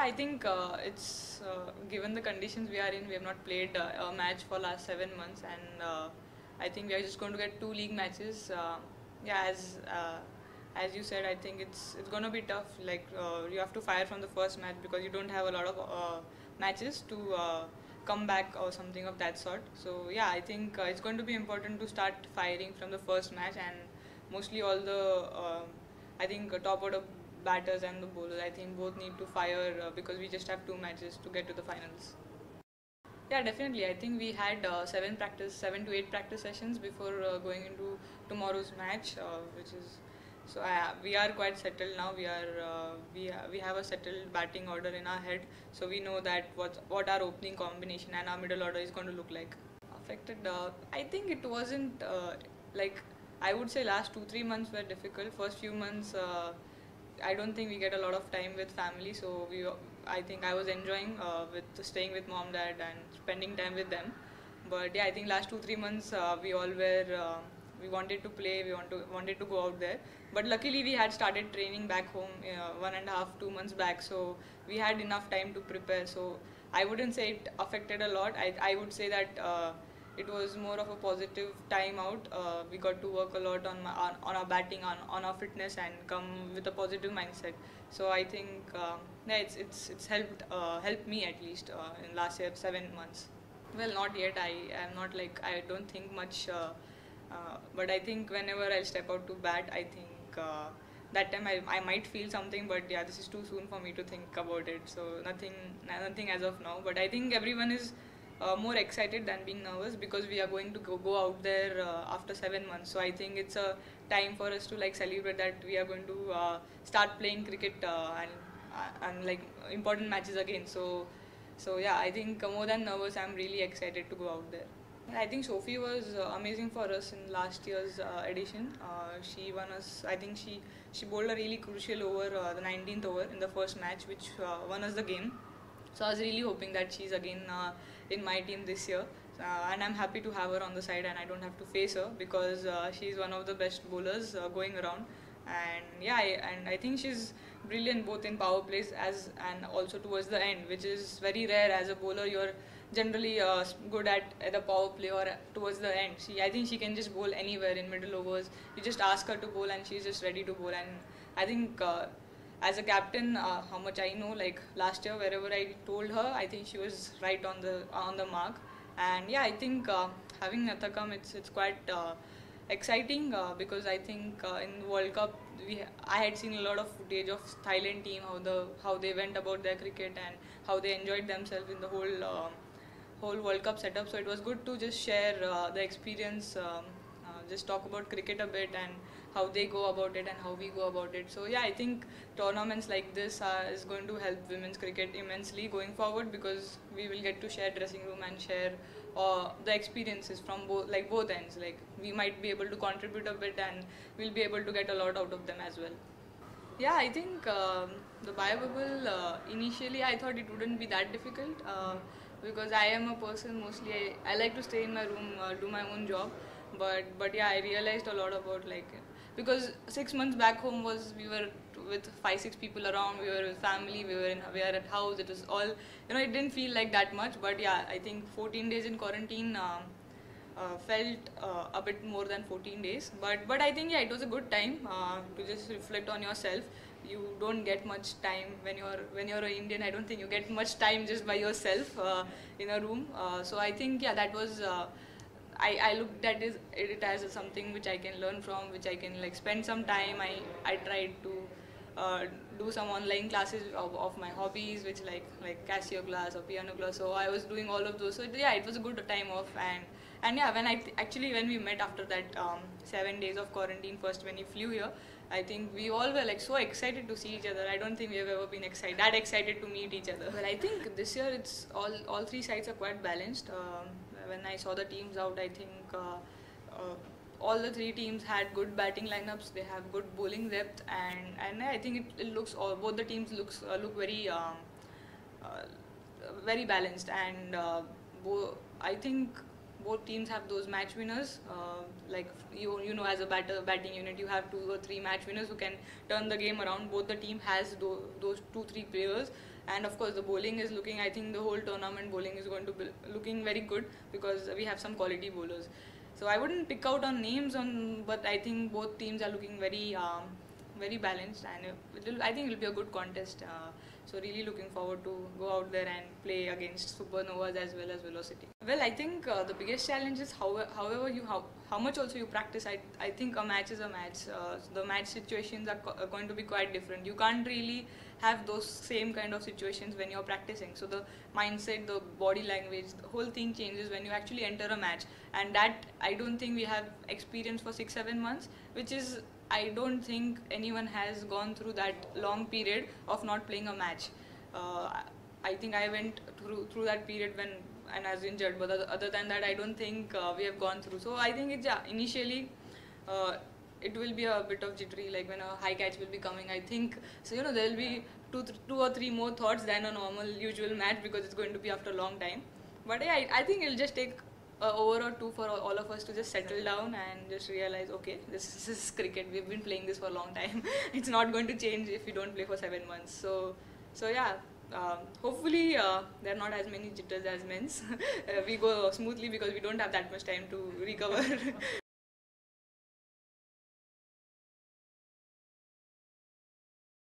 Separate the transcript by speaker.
Speaker 1: I think it's given the conditions we are in, we have not played a match for last 7 months, and I think we are just going to get 2 league matches. Yeah, as you said, I think it's going to be tough. Like you have to fire from the first match because you don't have a lot of matches to come back or something of that sort. So yeah, I think it's going to be important to start firing from the first match, and mostly all the I think top order batters and the bowlers, I think both need to fire because we just have 2 matches to get to the finals. Yeah, definitely. I think we had 7 to 8 practice sessions before going into tomorrow's match, which is so we are quite settled now. We have a settled batting order in our head, so we know that what our opening combination and our middle order is going to look like. Affected, I think it wasn't like I would say last 2 3 months were difficult. First few months, I don't think we get a lot of time with family, so I think I was enjoying with staying with mom, dad, and spending time with them. But yeah, I think last 2 3 months we all were we wanted to play, wanted to go out there. But luckily we had started training back home 1.5 2 months back, so we had enough time to prepare. So I wouldn't say it affected a lot. I would say that. It was more of a positive time out. We got to work a lot on our batting, on our fitness, and come with a positive mindset. So I think yeah, it's helped me at least in last year 7 months. Well, not yet. I am not like I don't think much, but I think whenever I step out to bat, I think that time I might feel something. But yeah, this is too soon for me to think about it. So nothing as of now. But I think everyone is more excited than being nervous because we are going to go out there after 7 months. So I think it's a time for us to like celebrate that we are going to start playing cricket and like important matches again. So yeah, I think more than nervous, I'm really excited to go out there. I think Sophie was amazing for us in last year's edition. She won us. I think she bowled a really crucial over, the 19th over in the first match, which won us the game. So I was really hoping that she's again in my team this year, and I'm happy to have her on the side, and I don't have to face her because she's one of the best bowlers going around. And yeah, I think she's brilliant both in power plays as and also towards the end, which is very rare as a bowler. You're generally good at the power play or towards the end. I think she can just bowl anywhere in middle overs. You just ask her to bowl and she's just ready to bowl. And I think as a captain, how much I know, like last year, wherever I told her, I think she was right on the mark. And yeah, I think having Natha come, it's quite exciting because I think in World Cup, I had seen a lot of footage of Thailand team, how they went about their cricket and how they enjoyed themselves in the whole World Cup setup. So it was good to just share the experience, just talk about cricket a bit and how they go about it and how we go about it. So yeah, I think tournaments like this is going to help women's cricket immensely going forward because we will get to share dressing room and share the experiences from both ends. Like we might be able to contribute a bit and we'll be able to get a lot out of them as well. Yeah, I think the biobubble initially I thought it wouldn't be that difficult because I am a person mostly I like to stay in my room, do my own job, but yeah, I realized a lot about like because 6 months back home was we were with 5 6 people around, we were with family, we are at house, it was all it didn't feel like that much, but yeah, I think 14 days in quarantine. Felt a bit more than 14 days, but I think yeah, it was a good time to just reflect on yourself. You don't get much time when you're an Indian. I don't think you get much time just by yourself in a room. So I think yeah, that was. I looked at it as something which I can learn from, which I can like spend some time. I tried to do some online classes of my hobbies, which like Casio class or piano class. So I was doing all of those. So yeah, it was a good time off, and yeah, when actually when we met after that 7 days of quarantine, first when he flew here, I think we all were like so excited to see each other. I don't think we have ever been that excited to meet each other. Well, I think this year it's all three sides are quite balanced. When I saw the teams out, I think all the three teams had good batting lineups. They have good bowling depth, and I think it looks both the teams look uh, very balanced, and I think both teams have those match winners. Like as a batting unit, you have 2 or 3 match winners who can turn the game around. Both the team has those 2 3 players, And of course, the bowling is looking. I think the whole tournament bowling is going to be looking very good because we have some quality bowlers. So I wouldn't pick out on names but I think both teams are looking very balanced, and I think it will be a good contest. So really looking forward to go out there and play against Supernovas as well as Velocity. Well, I think the biggest challenge is how much also you practice. I think a match is a match. The match situations are going to be quite different. You can't really have those same kind of situations when you're practicing. So the mindset, the body language, the whole thing changes when you actually enter a match, and that I don't think we have experience for 6-7 months, which is I don't think anyone has gone through that long period of not playing a match. I think I went through that period and I was injured, but other than that, I don't think we have gone through. So I think initially it will be a bit of jittery, like when a high catch will be coming. I think so. There will be two or three more thoughts than a normal usual match because it's going to be after a long time. But yeah, I think it'll just take over or two for all of us to just settle down and just realize, okay, this is cricket. We've been playing this for a long time. It's not going to change if we don't play for 7 months. So yeah. Hopefully there are not as many jitters as men's. We go smoothly because we don't have that much time to recover.